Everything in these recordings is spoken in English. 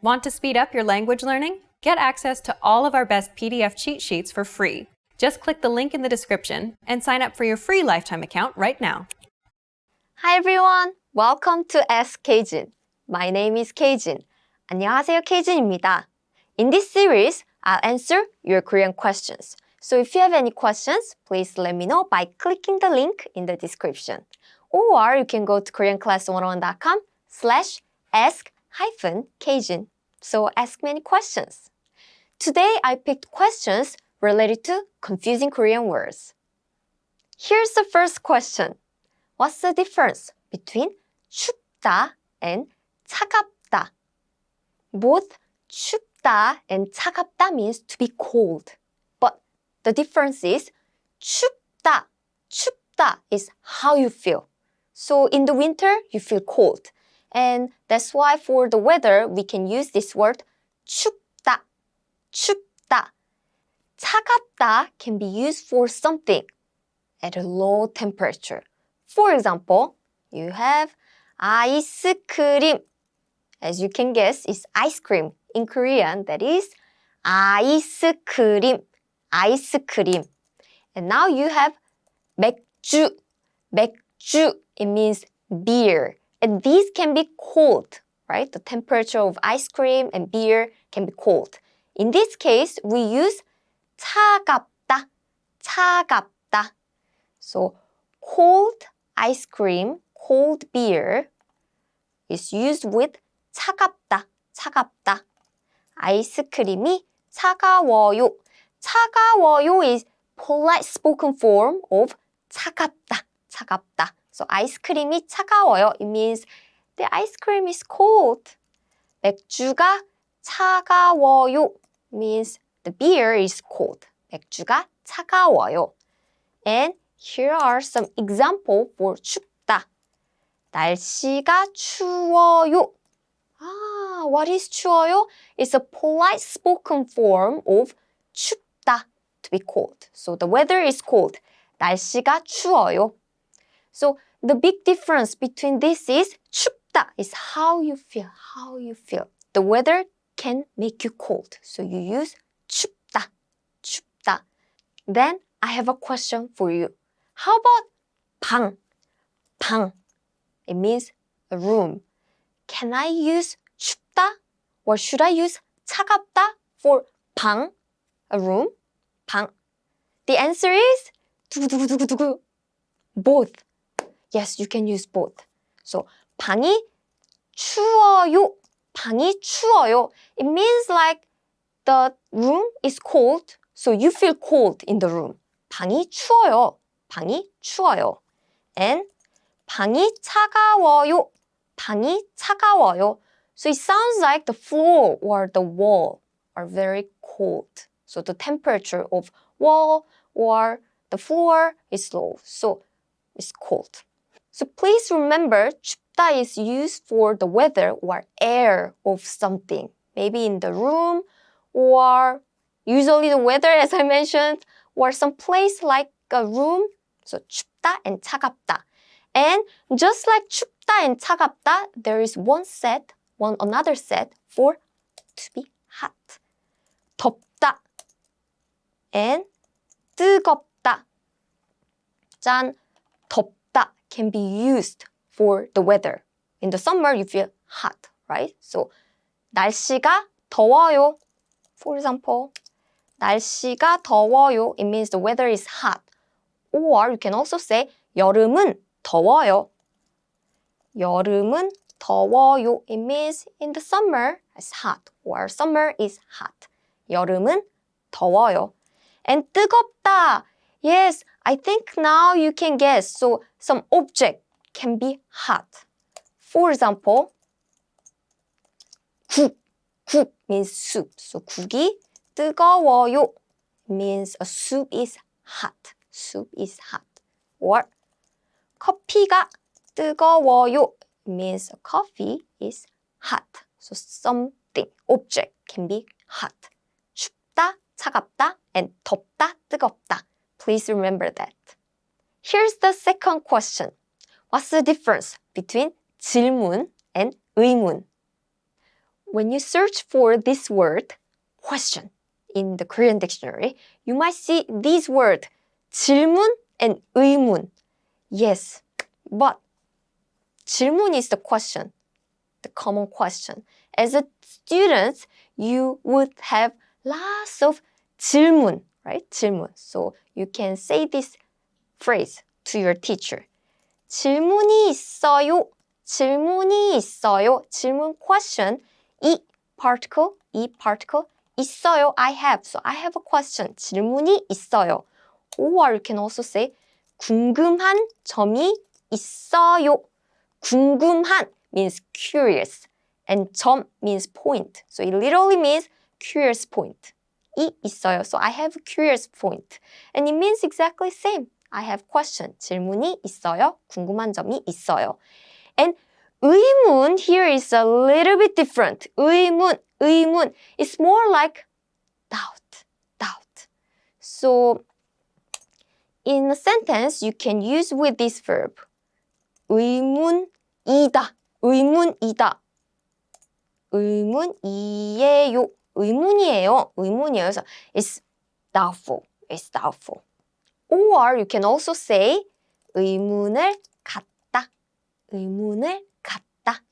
Want to speed up your language learning? Get access to all of our best PDF cheat sheets for free. Just click the link in the description and sign up for your free lifetime account right now. Hi everyone! Welcome to Ask K-Jin. My name is K-Jin. 안녕하세요, K-Jin입니다. In this series, I'll answer your Korean questions. So if you have any questions, please let me know by clicking the link in the description. Or you can go to koreanclass101.com/ask-K-Jin. So ask me any questions. Today, I picked questions related to confusing Korean words. Here's the first question. What's the difference between 춥다 and 차갑다? Both 춥다 and 차갑다 means to be cold. But the difference is 춥다. 춥다 is how you feel. So in the winter, you feel cold. And that's why for the weather, we can use this word 춥다. 춥다. 차갑다 can be used for something at a low temperature. For example, you have 아이스크림. As you can guess, it's ice cream. In Korean, that is 아이스크림. 아이스크림. And now you have 맥주. 맥주, it means beer. And these can be cold, right? The temperature of ice cream and beer can be cold. In this case, we use 차갑다. 차갑다. So, cold ice cream, cold beer is used with 차갑다. 차갑다. 아이스크림이 차가워요. 차가워요 is polite spoken form of 차갑다. 차갑다. So 아이스크림이 차가워요. It means the ice cream is cold. 맥주가 차가워요 means the beer is cold. 맥주가 차가워요. And here are some examples for 춥다. 날씨가 추워요. What is 추워요? It's a polite spoken form of 춥다, to be cold. So the weather is cold. 날씨가 추워요. So the big difference between this is 춥다 is how you feel, how you feel. The weather can make you cold. So you use 춥다, 춥다. Then I have a question for you. How about 방? 방. It means a room. Can I use 춥다 or should I use 차갑다 for 방, a room? 방. The answer is 두구두구두구두구. Both. Yes, you can use both. So 방이 추워요. 방이 추워요. It means like the room is cold, so you feel cold in the room. 방이 추워요. 방이 추워요. And 방이 차가워요. 방이 차가워요. So it sounds like the floor or the wall are very cold. So the temperature of wall or the floor is low. So it's cold. So please remember, 춥다 is used for the weather or air of something. Maybe in the room or usually the weather, as I mentioned, or some place like a room. So 춥다 and 차갑다. And just like 춥다 and 차갑다, there is another set for to be hot. 덥다 and 뜨겁다. 짠, 덥다 can be used for the weather. In the summer, you feel hot, right? So 날씨가 더워요. For example, 날씨가 더워요. It means the weather is hot. Or you can also say 여름은 더워요. 여름은 더워요. It means in the summer it's hot or summer is hot. 여름은 더워요. And 뜨겁다. Yes, I think now you can guess. So some object can be hot. For example, 국. 국 means soup. So 국이 뜨거워요 means a soup is hot. Soup is hot. Or 커피가 뜨거워요 means a coffee is hot. So something, object can be hot. 춥다, 차갑다, and 덥다, 뜨겁다. Please remember that. Here's the second question. What's the difference between 질문 and 의문? when you search for this word, question, in the Korean dictionary, you might see these words, 질문 and 의문. Yes, but 질문 is the question, the common question. As a student, you would have lots of 질문, right? 질문. So you can say this phrase to your teacher. 질문이 있어요. 질문이 있어요. 질문 question. 이 particle, 있어요. I have. So I have a question. 질문이 있어요. Or you can also say 궁금한 점이 있어요. 궁금한 means curious and 점 means point. So it literally means curious point. 이 있어요. So I have a curious point. And it means exactly same. I have question. 질문이 있어요. 궁금한 점이 있어요. And 의문 here is a little bit different. 의문. It's more like doubt. So in a sentence, you can use with this verb. 의문이다. 의문이에요. 의문이에요. So it's doubtful. Or you can also say 의문을 갖다. It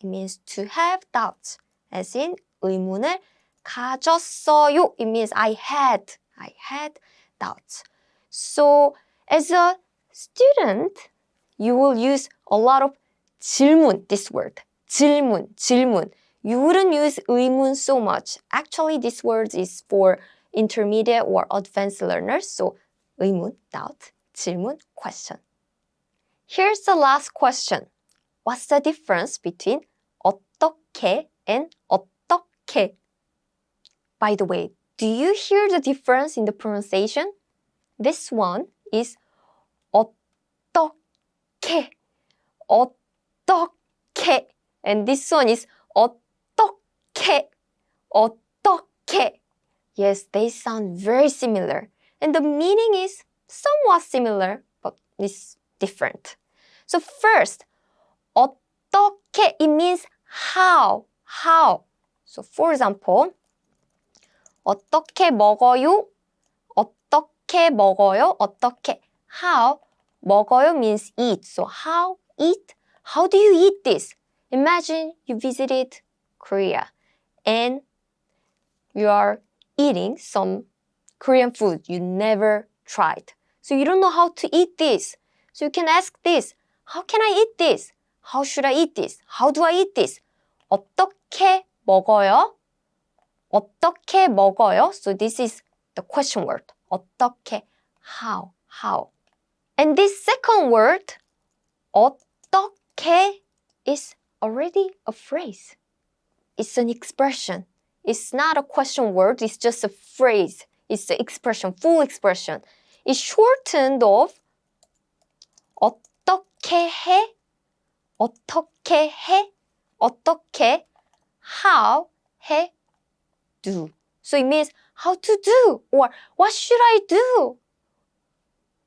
means to have doubts. As in 의문을 가졌어요. It means I had doubts. So as a student, you will use a lot of 질문, this word. 질문. You wouldn't use 의문 so much. Actually, this word is for intermediate or advanced learners. So 의문, doubt, 질문, question. Here's the last question. What's the difference between 어떻게 and 어떻게? By the way, do you hear the difference in the pronunciation? This one is 어떻게. And this one is 어떻게. Yes, they sound very similar. And the meaning is somewhat similar, but it's different. So first, 어떻게, it means how. So for example, 어떻게 먹어요? 어떻게. How? 먹어요 means eat. So how eat? How do you eat this? Imagine you visited Korea and you are eating some Korean food you never tried. So you don't know how to eat this. So you can ask this. How can I eat this? How should I eat this? How do I eat this? 어떻게 먹어요? So this is the question word. 어떻게, how. And this second word, 어떻게, is already a phrase. It's an expression. It's not a question word. It's just a phrase. It's the expression, full expression. It's shortened of 어떻게 해? 어떻게, how, 해, do. So it means how to do or what should I do?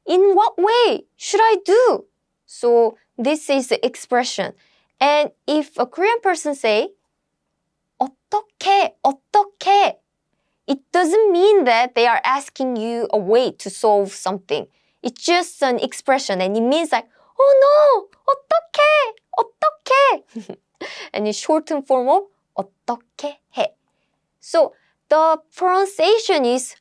In what way should I do? So this is the expression. And if a Korean person say 어떻게, it doesn't mean that they are asking you a way to solve something. It's just an expression and it means like, oh no, 어떡해. And it's shortened form of 어떻게 해. So the pronunciation is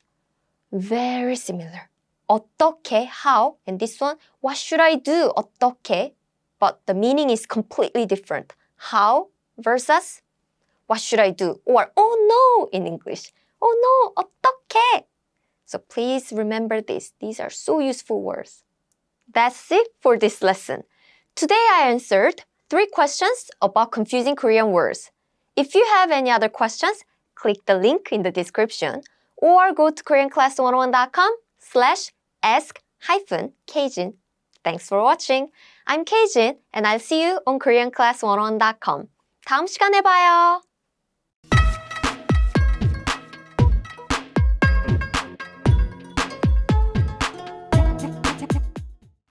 very similar. 어떻게, how, and this one, what should I do? 어떻게. But the meaning is completely different. How versus what should I do? Or oh no in English. Oh no, 어떡해. So please remember this. These are so useful words. That's it for this lesson. Today I answered 3 questions about confusing Korean words. If you have any other questions, click the link in the description or go to koreanclass101.com/ask-K-Jin. Thanks for watching. I'm K-Jin and I'll see you on koreanclass101.com. 다음 시간에 봐요.